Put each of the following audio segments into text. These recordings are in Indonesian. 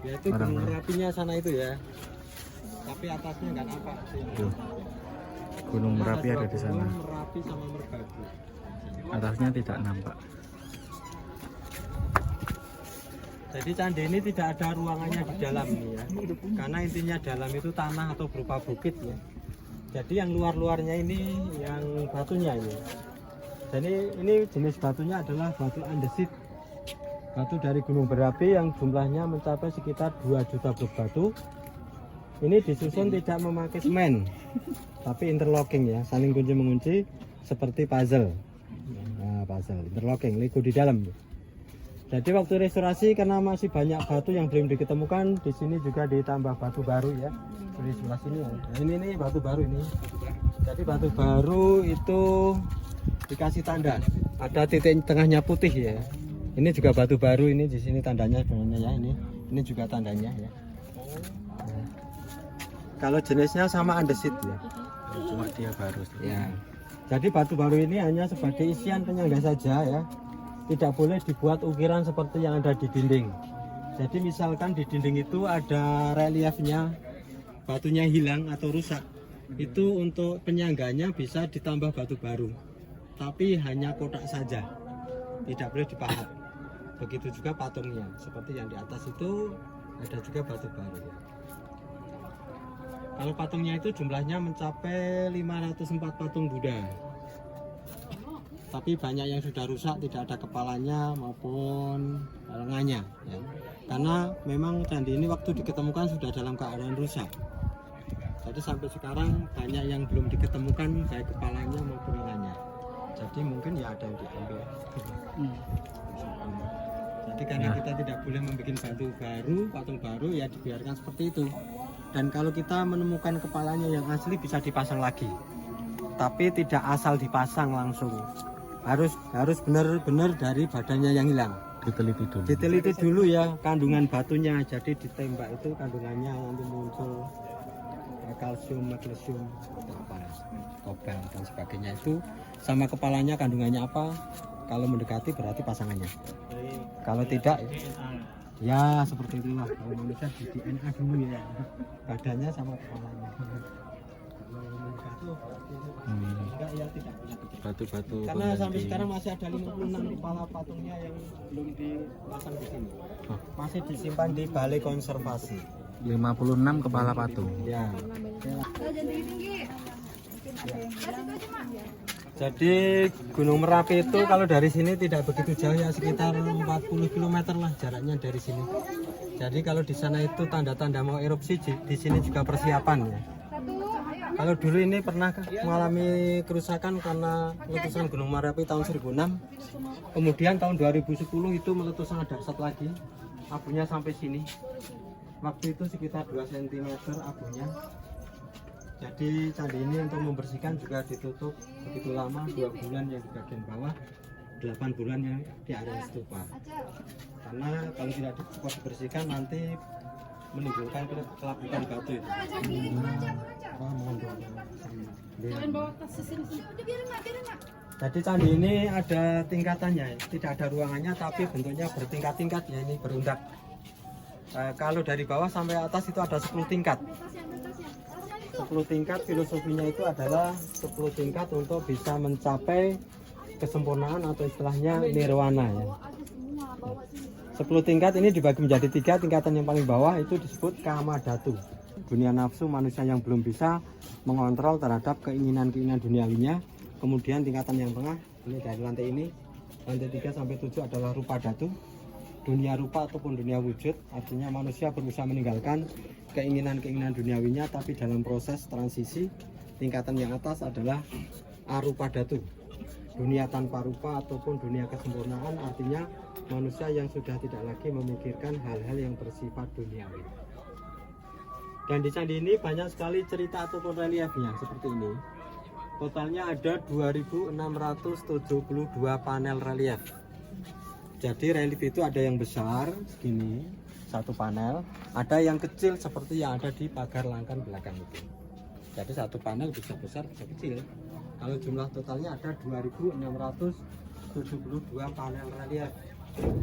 Ya itu Gunung Merapinya sana itu ya. Tapi atasnya nggak nampak. Tuh. Gunung Merapi ada di sana. Gunung Merapi sama Merbabu. Atasnya tidak nampak. Jadi candi ini tidak ada ruangannya di dalam nih ya. Karena intinya dalam itu tanah atau berupa bukit ya. Jadi yang luar-luarnya ini yang batunya ini. Jadi ini jenis batunya adalah batu andesit. Batu dari gunung berapi yang jumlahnya mencapai sekitar 2 juta blok batu. Ini disusun tidak memakai semen, tapi interlocking ya, saling kunci mengunci seperti puzzle. Nah, puzzle interlocking, Lego di dalam. Jadi waktu restorasi karena masih banyak batu yang belum diketemukan, di sini juga ditambah batu baru ya. Di sebelah sini ya. Nah, ini batu baru ini. Jadi batu baru itu dikasih tanda. Ada titik tengahnya putih ya. Ini juga batu baru ini, di sini tandanya sebenarnya ya ini. Ini juga tandanya ya. Nah, kalau jenisnya sama andesit ya. Cuma dia baru. Ya. Jadi batu baru ini hanya sebagai isian penyangga saja ya. Tidak boleh dibuat ukiran seperti yang ada di dinding. Jadi misalkan di dinding itu ada reliefnya, batunya hilang atau rusak, itu untuk penyangganya bisa ditambah batu baru. Tapi hanya kotak saja, tidak boleh dipahat. Begitu juga patungnya, seperti yang di atas itu ada juga batu baru. Kalau patungnya itu jumlahnya mencapai 504 patung Buddha. Tapi banyak yang sudah rusak, tidak ada kepalanya maupun lengannya ya. Karena memang candi ini waktu diketemukan sudah dalam keadaan rusak. Jadi sampai sekarang banyak yang belum diketemukan baik kepalanya maupun lengannya. Jadi mungkin ya ada yang diambil. Jadi karena kita tidak boleh membuat batu baru, patung baru ya dibiarkan seperti itu. Dan kalau kita menemukan kepalanya yang asli bisa dipasang lagi. Tapi tidak asal dipasang langsung. Harus benar-benar dari badannya yang hilang. Diteliti dulu. Diteliti dulu ya kandungan batunya. Jadi ditembak itu kandungannya nanti muncul kalsium, magnesium, apa, kobalt dan sebagainya itu sama kepalanya kandungannya apa. Kalau mendekati berarti pasangannya. Kalau tidak ya seperti itulah. Kalau manusia di DNA dulu ya badannya sama kepalanya. Enggak ya tidak punya Batu-batu. karena sampai sekarang masih ada 56 kepala patungnya yang belum dipasang di sini. Masih disimpan di balai konservasi. 56 kepala patung. Ya. Jadi Gunung Merapi itu kalau dari sini tidak begitu jauh ya, sekitar 40 km lah jaraknya dari sini. Jadi kalau di sana itu tanda-tanda mau erupsi, di sini juga persiapan ya. Kalau dulu ini pernah mengalami kerusakan karena letusan Gunung Merapi tahun 1006. Kemudian tahun 2010 itu meletusan dahsyat lagi. Abunya sampai sini. Waktu itu sekitar 2 cm abunya. Jadi candi ini untuk membersihkan juga ditutup begitu lama, 2 bulan yang di bagian bawah, 8 bulan yang di area stupa. Karena kalau tidak cepat dibersihkan nanti menimbulkan kelabukan batu itu. Jadi candi ini ada tingkatannya, tidak ada ruangannya tapi bentuknya bertingkat-tingkat ya, ini berundak. Kalau dari bawah sampai atas itu ada 10 tingkat. 10 tingkat, filosofinya itu adalah 10 tingkat untuk bisa mencapai kesempurnaan atau istilahnya nirwana ya. 10 tingkat ini dibagi menjadi 3. Tingkatan yang paling bawah itu disebut kamadhatu, dunia nafsu manusia yang belum bisa mengontrol terhadap keinginan-keinginan duniawinya. Kemudian tingkatan yang tengah ini dari lantai ini, lantai 3 sampai 7 adalah rupa dhatu, dunia rupa ataupun dunia wujud. Artinya manusia berusaha meninggalkan keinginan-keinginan duniawinya tapi dalam proses transisi. Tingkatan yang atas adalah arupa dhatu, dunia tanpa rupa ataupun dunia kesempurnaan, artinya manusia yang sudah tidak lagi memikirkan hal-hal yang bersifat duniawi. Dan di candi ini banyak sekali cerita ataupun reliefnya seperti ini. Totalnya ada 2672 panel relief. Jadi relief itu ada yang besar segini, satu panel, ada yang kecil seperti yang ada di pagar langkan belakang itu. Jadi satu panel bisa besar bisa kecil. Kalau jumlah totalnya ada 2672 panel relief.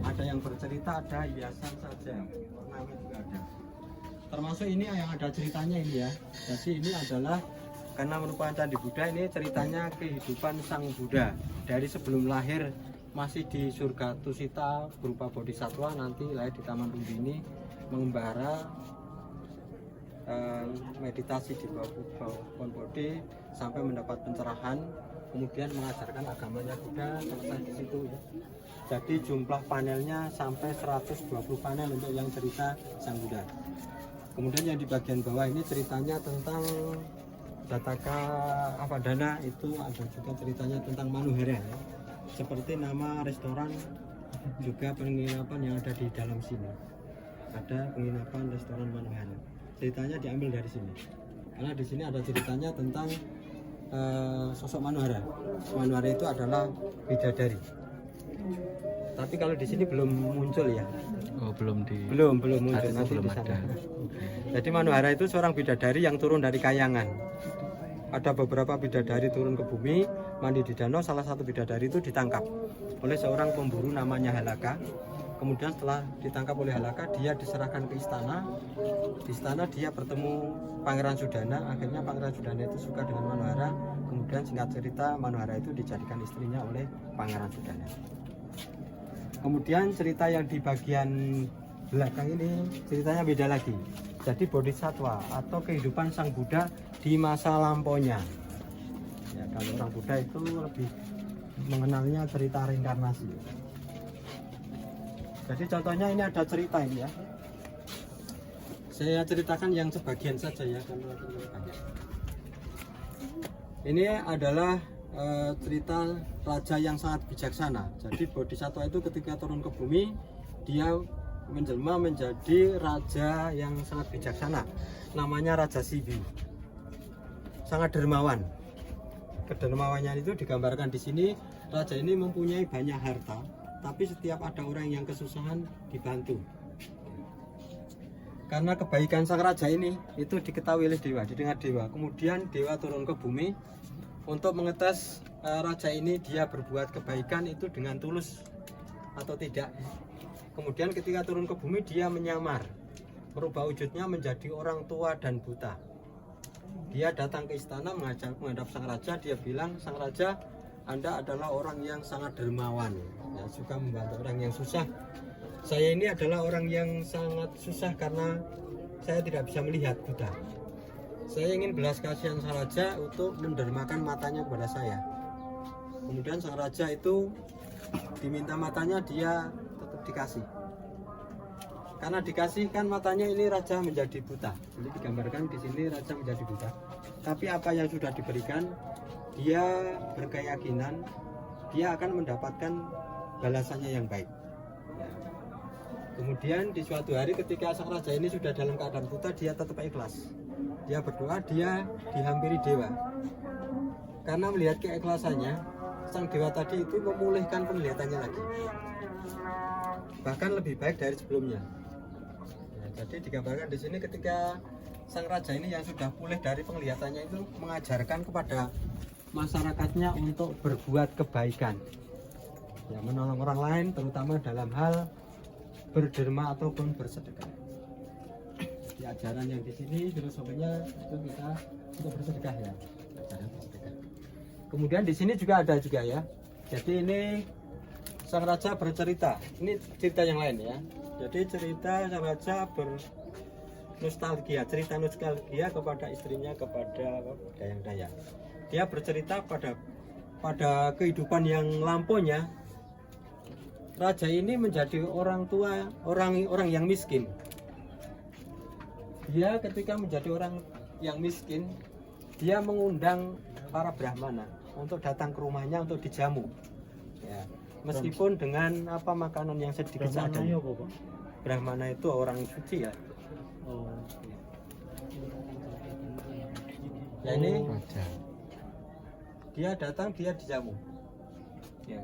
Ada yang bercerita, ada hiasan saja, ornamen juga ada. Termasuk ini yang ada ceritanya ini ya. Jadi ini adalah karena merupakan candi Buddha, ini ceritanya kehidupan sang Buddha dari sebelum lahir masih di surga Tusita berupa bodhisatwa, nanti lahir di Taman Lumbini mengembara, meditasi di bawah pohon bodhi sampai mendapat pencerahan, kemudian mengajarkan agamanya Buddha, selesai di situ ya. Jadi jumlah panelnya sampai 120 panel untuk yang cerita sang Buddha. Kemudian yang di bagian bawah ini ceritanya tentang Jataka Apadana, itu ada juga ceritanya tentang Manuhara ya. Seperti nama restoran juga penginapan yang ada di dalam sini. Ada penginapan restoran Manuhara. Ceritanya diambil dari sini. Karena di sini ada ceritanya tentang sosok Manuhara. Manuhara itu adalah bidadari. Tapi kalau di sini belum muncul ya. Oh, belum muncul, nanti belum di sana. ada. Jadi Manuhara itu seorang bidadari yang turun dari kayangan. Ada beberapa bidadari turun ke bumi, mandi di danau. Salah satu bidadari itu ditangkap oleh seorang pemburu namanya Halaka. Kemudian setelah ditangkap oleh Halaka, dia diserahkan ke istana. Di istana dia bertemu Pangeran Sudana. Akhirnya Pangeran Sudana itu suka dengan Manuhara. Kemudian singkat cerita, Manuhara itu dijadikan istrinya oleh Pangeran Sudana. Kemudian cerita yang di bagian belakang ini ceritanya beda lagi. Jadi bodhisatwa atau kehidupan sang Buddha di masa lampaunya. Ya, kalau orang Buddha itu lebih mengenalnya cerita reinkarnasi. Jadi contohnya ini ada cerita ini ya. Saya ceritakan yang sebagian saja ya, karena banyak. Ini adalah cerita raja yang sangat bijaksana. Jadi bodhisatwa itu ketika turun ke bumi, dia menjelma menjadi raja yang sangat bijaksana. Namanya Raja Sibi. Sangat dermawan. Kedermawannya itu digambarkan di sini. Raja ini mempunyai banyak harta, tapi setiap ada orang yang kesusahan dibantu. Karena kebaikan sang raja ini itu diketahui oleh dewa, didengar dewa. Kemudian dewa turun ke bumi untuk mengetes raja ini dia berbuat kebaikan itu dengan tulus atau tidak. Kemudian ketika turun ke bumi dia menyamar, merubah wujudnya menjadi orang tua dan buta. Dia datang ke istana menghadap sang raja. Dia bilang, sang raja, Anda adalah orang yang sangat dermawan, ya, suka membantu orang yang susah. Saya ini adalah orang yang sangat susah karena saya tidak bisa melihat buta. Saya ingin belas kasihan sang raja untuk mendermakan matanya kepada saya. Kemudian sang raja itu diminta matanya, dia tetap dikasih. Karena dikasihkan matanya, ini raja menjadi buta. Jadi digambarkan di sini raja menjadi buta. Tapi apa yang sudah diberikan, dia berkeyakinan dia akan mendapatkan balasannya yang baik. Ya. Kemudian di suatu hari ketika sang raja ini sudah dalam keadaan buta, dia tetap ikhlas. Dia berdoa, dia dihampiri dewa. Karena melihat keikhlasannya, sang dewa tadi itu memulihkan penglihatannya lagi. Bahkan lebih baik dari sebelumnya. Ya, jadi digambarkan di sini ketika sang raja ini yang sudah pulih dari penglihatannya itu mengajarkan kepada masyarakatnya untuk berbuat kebaikan. Ya, menolong orang lain terutama dalam hal berderma ataupun bersedekah. Di ajaran yang di sini filosofinya itu kita untuk bersedekah ya, ajaran bersedekah. Kemudian di sini juga ada juga ya. Jadi ini sang raja bercerita. Ini cerita yang lain ya. Jadi cerita sang raja bernostalgia, cerita nostalgia kepada istrinya, kepada dayang-dayang. Dia bercerita pada kehidupan yang lampaunya. Raja ini menjadi orang tua, orang yang miskin. Dia ketika menjadi orang yang miskin, dia mengundang para brahmana untuk datang ke rumahnya untuk dijamu. Ya, meskipun dengan apa makanan yang sedikit saja. Brahmana itu orang suci ya. Ya ini Raja. dia datang, dia dijamu. Ya.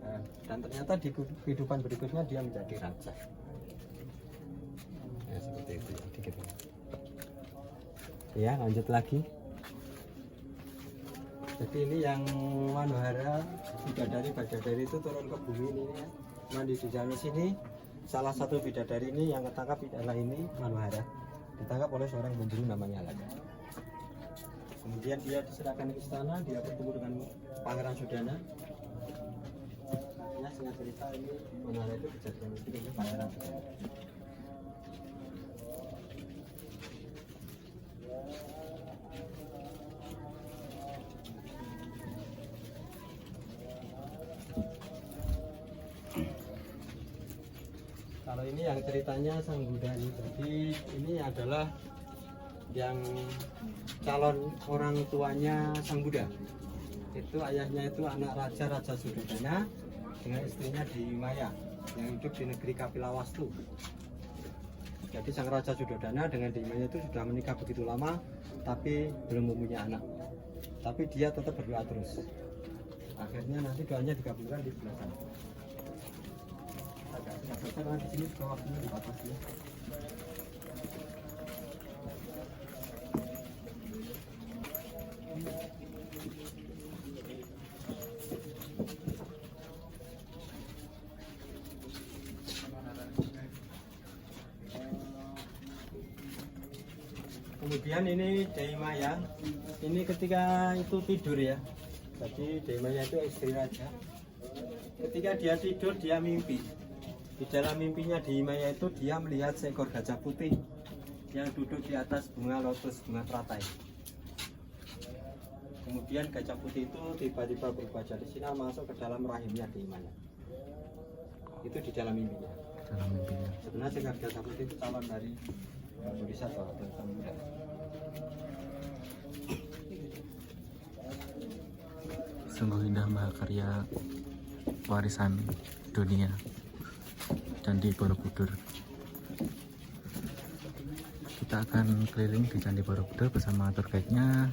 Nah, dan ternyata di kehidupan berikutnya dia menjadi raja. Ya, seperti itu ya, dikit. Ya, lanjut lagi. Jadi ini yang Manuhara bidadari itu turun ke bumi ini ya. mandi di dalam sini. Salah satu bidadari ini yang ketangkap adalah ini Manuhara, ditangkap oleh seorang pemburu namanya Alaga. Kemudian dia diserahkan ke istana, dia bertemu dengan Pangeran Sudana. Artinya singkat cerita ini Manuhara itu kejadian itu ini Pangeran Sudana. Kalau ini yang ceritanya Sang Buddha ini, jadi ini adalah yang calon orang tuanya Sang Buddha. Itu ayahnya itu anak Raja Sudodana dengan istrinya Dewi Maya yang hidup di negeri Kapilawastu. Jadi Sang Raja Sudodana dengan Dewi Maya itu sudah menikah begitu lama tapi belum mempunyai anak. Tapi dia tetap berdoa terus. Akhirnya nanti doanya dikabulkan di sebelah sana. Agak besar di sini juga waktunya dibatasi. Kemudian ini Dewi Maya, ini ketika itu tidur ya. Jadi Dewi Maya itu istri raja. Ketika dia tidur dia mimpi. Di dalam mimpinya Dewi Maya itu dia melihat seekor gajah putih yang duduk di atas bunga lotus, bunga teratai. Kemudian gajah putih itu tiba-tiba berubah jadi sinar masuk ke dalam rahimnya Dewi Maya. Itu di dalam mimpinya. Dalam mimpinya. Sebenarnya seekor gajah putih itu calon dari Bodhisattva atau Sang Buddha. Sungguh indah mahakarya warisan dunia Candi Borobudur. Kita akan keliling di Candi Borobudur bersama tour guide-nya.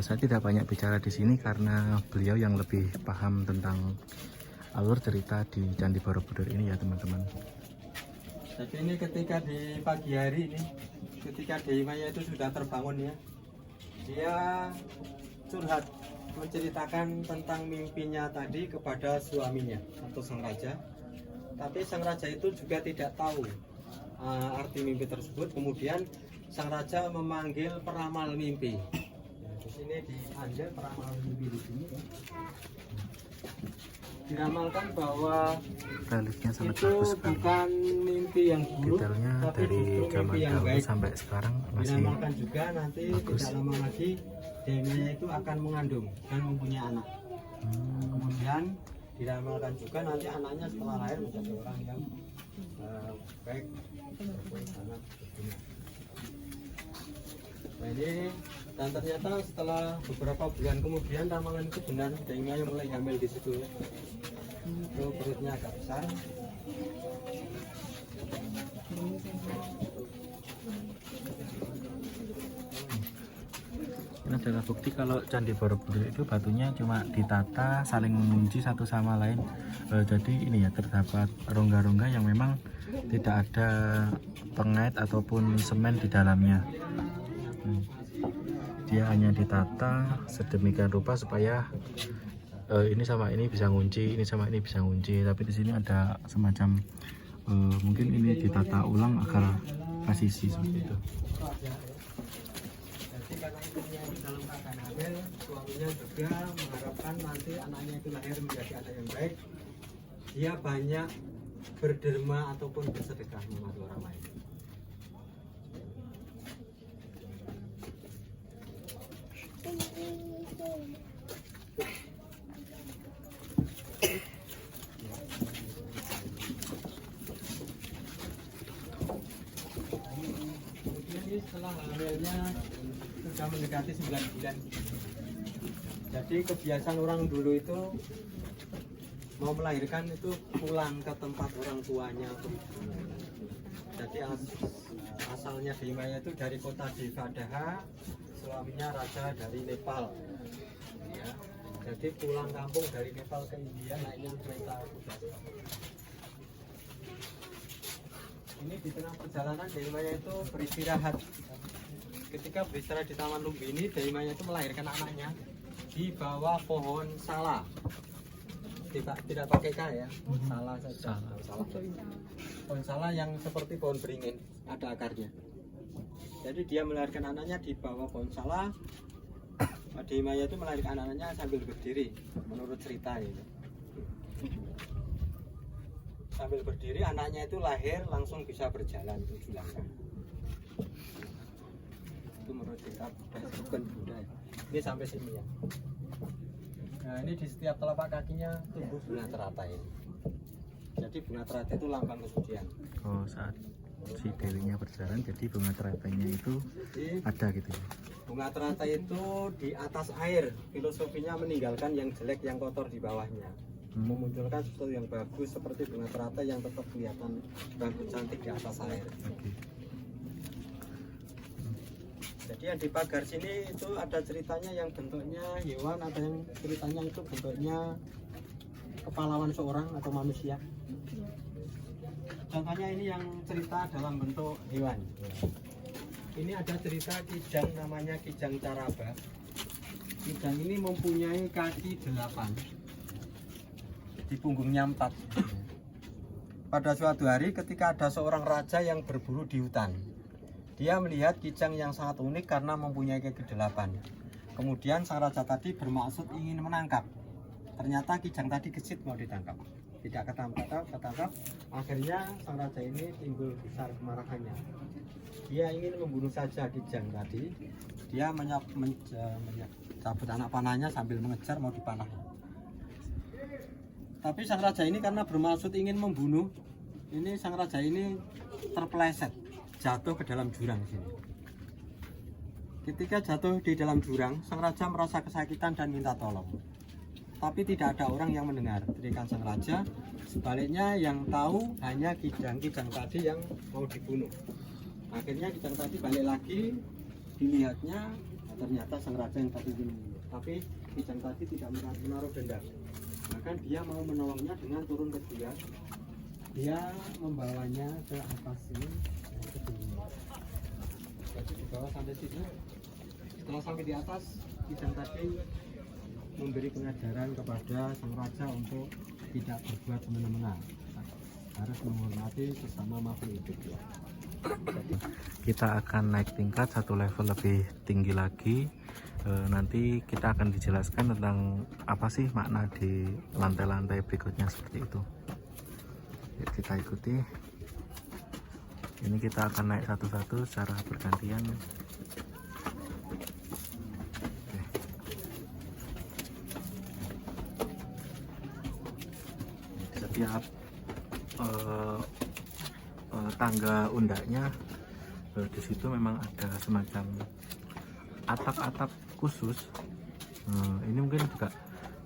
Saya tidak banyak bicara di sini karena beliau yang lebih paham tentang alur cerita di Candi Borobudur ini ya teman-teman. Jadi ini ketika di pagi hari ini, ketika Dewi Maya itu sudah terbangun ya, dia curhat menceritakan tentang mimpinya tadi kepada suaminya atau sang raja. Tapi sang raja itu juga tidak tahu arti mimpi tersebut. Kemudian sang raja memanggil peramal mimpi. Nah, di sini diambil peramal mimpi di sini. Diramalkan bahwa Reliefnya sangat itu bagus sekali. bukan mimpi yang buruk, Detailnya tapi dari justru zaman mimpi yang dahulu baik. sampai sekarang masih Diramalkan juga nanti bagus. tidak lama lagi Dewi Maya itu akan mengandung dan mempunyai anak. Kemudian diramalkan juga nanti anaknya setelah lahir menjadi orang yang baik, sangat berguna. Nah ini, dan ternyata setelah beberapa bulan kemudian ramalan itu benar, Dewi Maya mulai hamil di situ. Itu perutnya agak besar. Ini adalah bukti kalau Candi Borobudur itu batunya cuma ditata saling mengunci satu sama lain. Jadi ini ya, terdapat rongga-rongga yang memang tidak ada pengait ataupun semen di dalamnya. Dia hanya ditata sedemikian rupa supaya ini sama ini bisa ngunci, ini sama ini bisa ngunci. Tapi di sini ada semacam mungkin ini ditata ulang agar presisi seperti itu. Jadi karena istrinya itu dalam keadaan hamil, suaminya juga mengharapkan nanti anaknya itu lahir menjadi anak yang baik. Dia banyak berderma ataupun bersedekah membantu orang lain. Kemudian ini setelah hamilnya sudah mendekati 9 bulan. Jadi kebiasaan orang dulu itu mau melahirkan itu pulang ke tempat orang tuanya. Jadi asalnya Dewi Maya itu dari kota Devadaha, suaminya raja dari Nepal. Ya. Jadi pulang kampung dari Nepal ke India naiknya kereta kuda. Ini di tengah perjalanan Dewi Maya itu beristirahat. Ketika beristirahat di Taman Lumbini, Dewi Maya itu melahirkan anaknya di bawah pohon sala. tidak pakai K ya, salah saja. Salah. Pohon salah yang seperti pohon beringin, ada akarnya. Jadi dia melahirkan anaknya di bawah pohon salah. Adi Maya itu melahirkan anaknya sambil berdiri, menurut cerita itu. Sambil berdiri, anaknya itu lahir langsung bisa berjalan 7 langkah. Itu menurut cerita bukan Buddha. Ini sampai sini ya. Nah ini di setiap telapak kakinya tumbuh bunga teratai. Jadi bunga teratai itu lambang kesucian. Oh, saat si dewinya berjalan, jadi bunga teratainya itu Jadi ada gitu ya. bunga teratai itu di atas air, filosofinya meninggalkan yang jelek, yang kotor di bawahnya. Memunculkan sesuatu yang bagus seperti bunga teratai yang tetap kelihatan bagus cantik di atas air. Oke. Jadi yang di pagar sini itu ada ceritanya yang bentuknya hewan, ada yang ceritanya itu bentuknya kepahlawan seorang atau manusia. Contohnya ini yang cerita dalam bentuk hewan. Ini ada cerita kijang namanya Kijang Caraba. Kijang ini mempunyai kaki 8, di punggungnya 4. Pada suatu hari ketika ada seorang raja yang berburu di hutan, dia melihat kijang yang sangat unik karena mempunyai kaki 8. Kemudian sang raja tadi bermaksud ingin menangkap. Ternyata kijang tadi gesit mau ditangkap. Tidak ketangkap. Akhirnya sang raja ini timbul besar kemarahannya. Dia ingin membunuh saja kijang tadi. Dia mencabut anak panahnya sambil mengejar mau dipanah. Tapi sang raja ini karena bermaksud ingin membunuh, ini sang raja ini terpeleset, jatuh ke dalam jurang sini. Ketika jatuh di dalam jurang, sang raja merasa kesakitan dan minta tolong. Tapi tidak ada orang yang mendengar teriakan sang raja. Sebaliknya yang tahu hanya kijang-kijang tadi yang mau dibunuh. Akhirnya kijang tadi balik lagi, dilihatnya ternyata sang raja yang tadi dibunuh. Tapi kijang tadi tidak menaruh dendam. Bahkan dia mau menolongnya dengan turun ke dia. Dia membawanya ke atas sini, ke sini. Jadi dibawa sampai sini. Setelah sampai di atas, kijang tadi memberi pengajaran kepada sang raja untuk tidak berbuat semena-mena, harus menghormati sesama makhluk hidup. Kita akan naik tingkat satu level lebih tinggi lagi. Nanti kita akan dijelaskan tentang apa sih makna di lantai-lantai berikutnya seperti itu. Yuk, kita ikuti. Ini kita akan naik satu-satu secara bergantian. Setiap tangga undaknya di situ memang ada semacam atap-atap khusus. Ini mungkin juga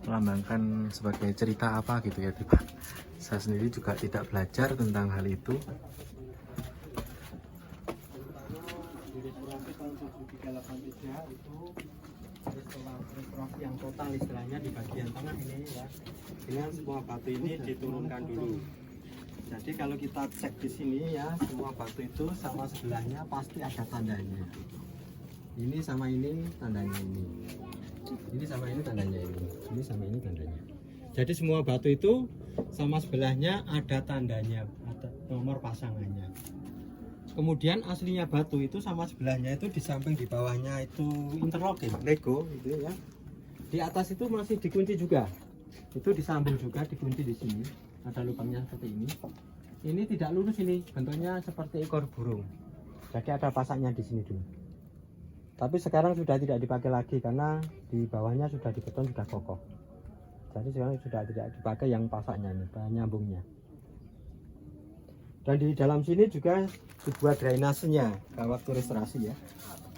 melambangkan sebagai cerita apa gitu ya, tiba. Saya sendiri juga tidak belajar tentang hal itu. Di restorasi tahun 1383 itu restorasi yang total istilahnya di bagian tengah ini ya, dengan semua batu ini diturunkan dulu. Jadi kalau kita cek di sini ya, semua batu itu sama sebelahnya pasti ada tandanya. Ini sama ini tandanya ini. Ini sama ini tandanya ini. Ini sama ini tandanya. Jadi semua batu itu sama sebelahnya ada tandanya, ada nomor pasangannya. Kemudian aslinya batu itu sama sebelahnya itu di samping di bawahnya itu interlocking, Lego itu ya. Di atas itu masih dikunci juga. Itu disambung juga, dikunci di sini. Ada lubangnya seperti ini. Ini tidak lurus ini, bentuknya seperti ekor burung. Jadi ada pasangnya di sini dulu. Tapi sekarang sudah tidak dipakai lagi karena di bawahnya sudah dibeton, sudah kokoh. Jadi sekarang sudah tidak dipakai yang pasaknya ini, nyambungnya. Dan di dalam sini juga dibuat drainasenya waktu restorasi ya.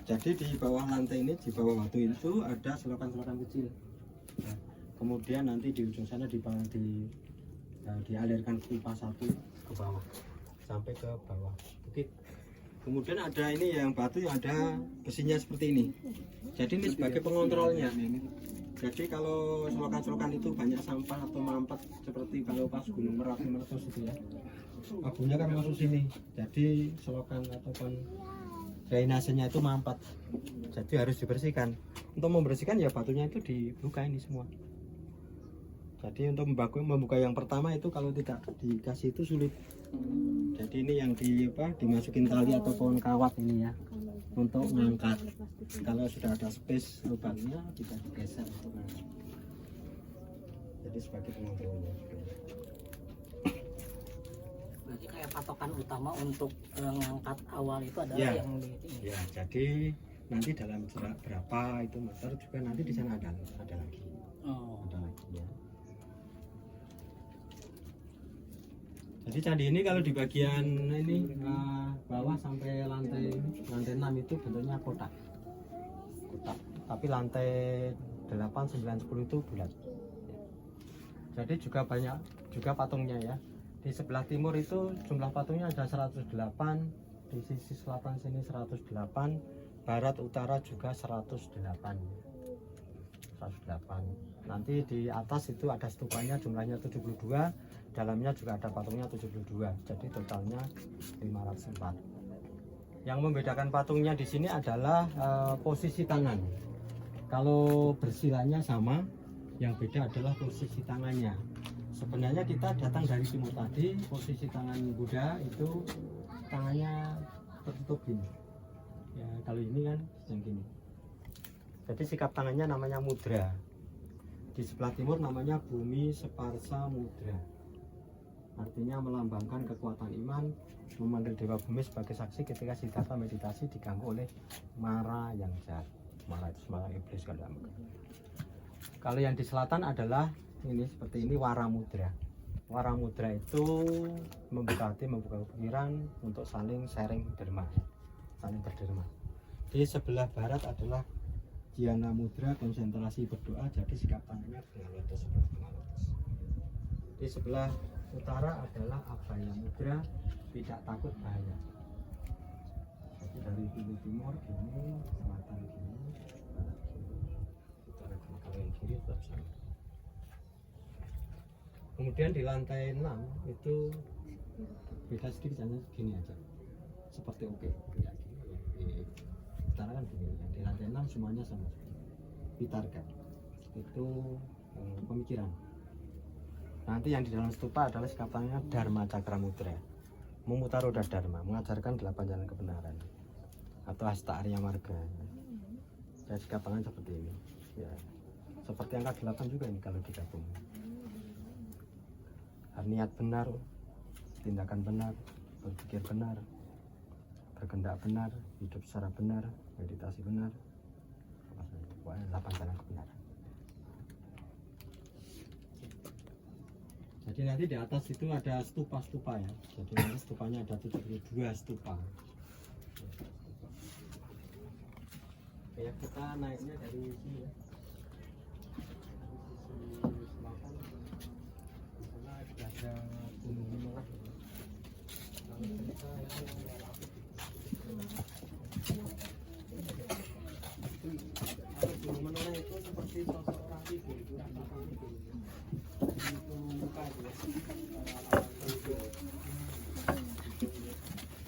Jadi di bawah lantai ini, di bawah batu itu ada selokan-selokan kecil. Nah, kemudian nanti di ujung sana dialirkan pipa satu ke bawah sampai ke bawah bukit. Kemudian ada ini yang batu yang ada besinya seperti ini. Jadi ini sebagai pengontrolnya. Jadi kalau selokan-selokan itu banyak sampah atau mampet seperti kalau pas gunung Merapi meletus itu ya, abunya kan masuk sini. Jadi selokan ataupun drainasenya itu mampet. Jadi harus dibersihkan. Untuk membersihkan ya batunya itu dibuka ini semua. Jadi untuk membuka yang pertama itu kalau tidak dikasih itu sulit. Jadi ini yang dimasukin tali atau pohon kawat ini ya untuk mengangkat. Kalau sudah ada space lubangnya bisa digeser untuk mengangkat. Jadi sebagai pengontrolnya. Berarti kayak patokan utama untuk mengangkat awal itu adalah Ya. yang di Ya, jadi nanti dalam jarak berapa itu meter juga nanti di sana ada lagi. Oh. Ada lagi ya. Jadi candi ini kalau di bagian ini bawah sampai lantai 6 itu bentuknya kotak. Tapi lantai 8, 9, 10 itu bulat. Jadi juga banyak juga patungnya ya. Di sebelah timur itu jumlah patungnya ada 108, di sisi selatan sini 108, barat utara juga 108. Nanti di atas itu ada stupanya jumlahnya 72, dalamnya juga ada patungnya 72, jadi totalnya 504. Yang membedakan patungnya di sini adalah posisi tangan. Kalau bersilanya sama, yang beda adalah posisi tangannya. Sebenarnya kita datang dari timur tadi, posisi tangan Buddha itu tangannya tertutup gini. Ya, kalau ini kan yang gini. Jadi sikap tangannya namanya mudra. Di sebelah timur namanya bumi separsa mudra. Artinya melambangkan kekuatan iman, memanggil dewa bumi sebagai saksi ketika Siddhartha meditasi diganggu oleh Mara yang jahat. Mara itu semangat iblis kalau. Kalau yang di selatan adalah ini seperti ini waramudra. Waramudra itu membuka hati, membuka pikiran untuk saling sharing dharma, saling berderma. Di sebelah barat adalah Dhyana mudra, konsentrasi berdoa, jadi sikap tangannya dengan lotus seperti lotus. Di sebelah utara adalah Abhaya mudra, tidak takut bahaya. Jadi dari timur gini, selatan gini, barat gini, utara gini. Kalau yang kiri tetap sama. Kemudian di lantai 6 itu beda sedikit, hanya gini aja, seperti oke. Ya, gini. Utara kan gini, yang di lantai 6 semuanya sama. Vitarka itu pemikiran. Nanti yang di dalam stupa adalah sikap tangannya Dharma Cakra Mudra, memutar roda Dharma, mengajarkan 8 jalan kebenaran atau Hasta Arya Marga. Dan sikap tangan seperti ini ya, seperti angka 8 juga ini kalau digabung. Niat benar, tindakan benar, berpikir benar, berkehendak benar, hidup secara benar, meditasi benar, 8 jalan kebenaran. Jadi nanti di atas itu ada stupa-stupa ya. Jadi nanti stupanya ada 72 stupa. Ya, kita naiknya dari sini ya. Dari sisi selatan. Di sana ada gunung merah. Kalau kita gunung menara itu seperti sosok orang tidur, itu rasakan tidur. Itu muka itu ya.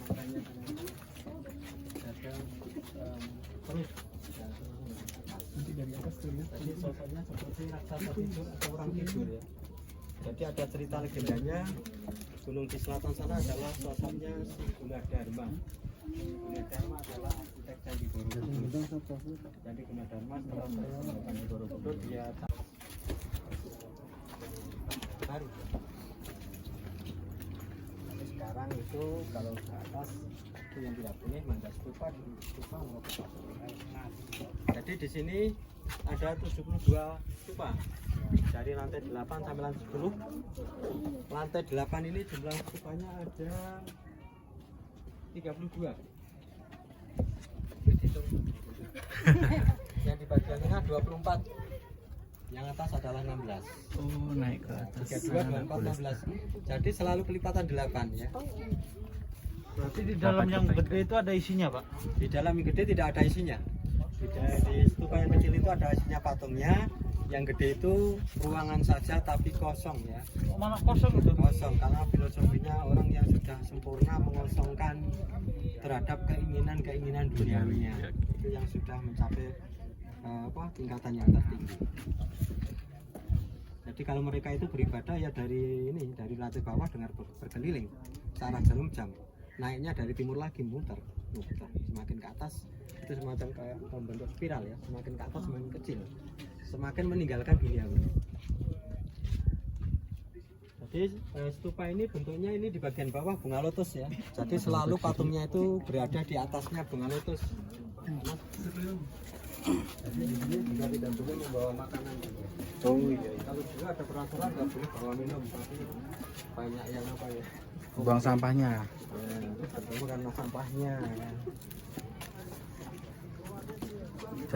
Makanya ada terus nanti dari atas tuh ya. Jadi sosoknya seperti raksasa tidur atau orang tidur ya. Jadi ada cerita legendanya, gunung di selatan sana adalah sosoknya si Gunadarma. Gunadarma adalah arsitek Candi Borobudur. Jadi Gunadarma setelah selesai Candi Borobudur dia baru. Tapi sekarang itu kalau ke atas itu yang tidak boleh mandat stupa, di stupa mau ke atas. Jadi di sini ada 72 stupa. Dari lantai 8 sampai lantai 10. Lantai 8 ini jumlah stupanya ada 32. Yang di bagian tengah 24. Yang atas adalah 16. Oh, naik ke atas. 32, 24, 16. Jadi selalu kelipatan 8 ya. Berarti di dalam yang gede itu ada isinya, Pak? Di dalam yang gede tidak ada isinya. Di stupa yang kecil itu ada isinya patungnya. Yang gede itu ruangan saja tapi kosong ya. Oh, malah kosong itu? Kosong, karena filosofinya orang yang sudah sempurna mengosongkan terhadap keinginan-keinginan duniawinya. Itu yang sudah mencapai tingkatan yang tertinggi. Jadi kalau mereka itu beribadah ya dari lantai bawah dengan berkeliling searah jarum jam. Naiknya dari timur lagi muter, semakin ke atas itu semacam kayak membentuk spiral ya, semakin ke atas semakin kecil, semakin meninggalkan dunia. Jadi stupa ini bentuknya ini di bagian bawah bunga lotus ya. Jadi selalu patungnya itu berada di atasnya bunga lotus. Jadi di sini juga tidak boleh membawa makanan. Oh iya. Kalau juga ada peraturan nggak boleh bawa minum, tapi banyak yang apa ya? Buang sampahnya. Pertama karena sampahnya. Ya.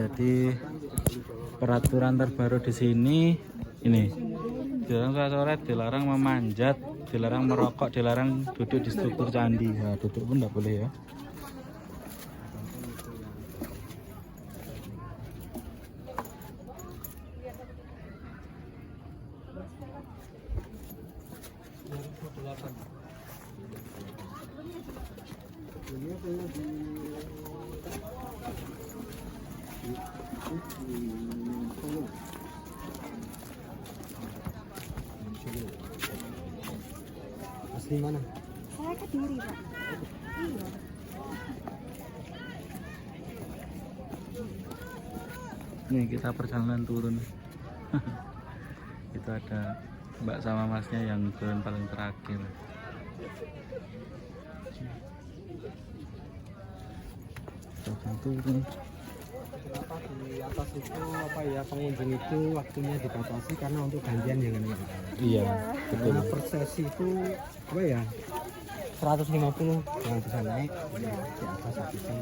Jadi peraturan terbaru di sini ini. Dilarang sore, dilarang memanjat, dilarang merokok, dilarang duduk di struktur candi. Nah, duduk pun nggak boleh ya. Asli mana? Saya Kediri, Pak. Iya. Nih kita perjalanan turun. Itu ada Mbak sama Masnya yang turun paling terakhir. Kita turun. Kenapa di atas itu apa ya pengunjung itu waktunya dibatasi karena untuk gantian ya kan? Iya, betul. Karena per sesi itu apa ya 150 yang bisa naik di atas satu jam.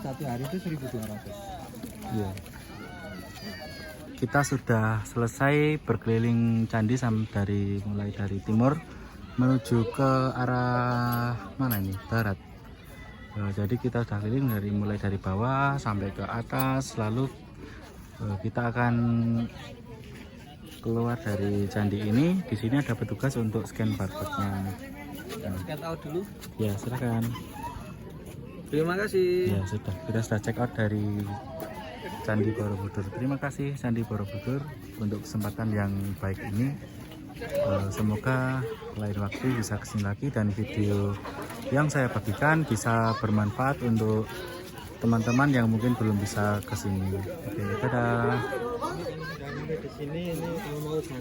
Satu hari itu 1.200. Iya. Kita sudah selesai berkeliling candi mulai dari timur menuju ke arah mana ini? Barat. Jadi kita sudah keliling mulai dari bawah sampai ke atas, lalu kita akan keluar dari candi ini. Di sini ada petugas untuk scan barcode-nya. Kita tahu dulu. Ya, silakan. Terima kasih. Ya, sudah. Kita sudah check out dari Candi Borobudur. Terima kasih Candi Borobudur untuk kesempatan yang baik ini. Semoga lain waktu bisa kesini lagi dan video yang saya bagikan bisa bermanfaat untuk teman-teman yang mungkin belum bisa kesini. Oke, dadah. Di sini ini kalau mau ganti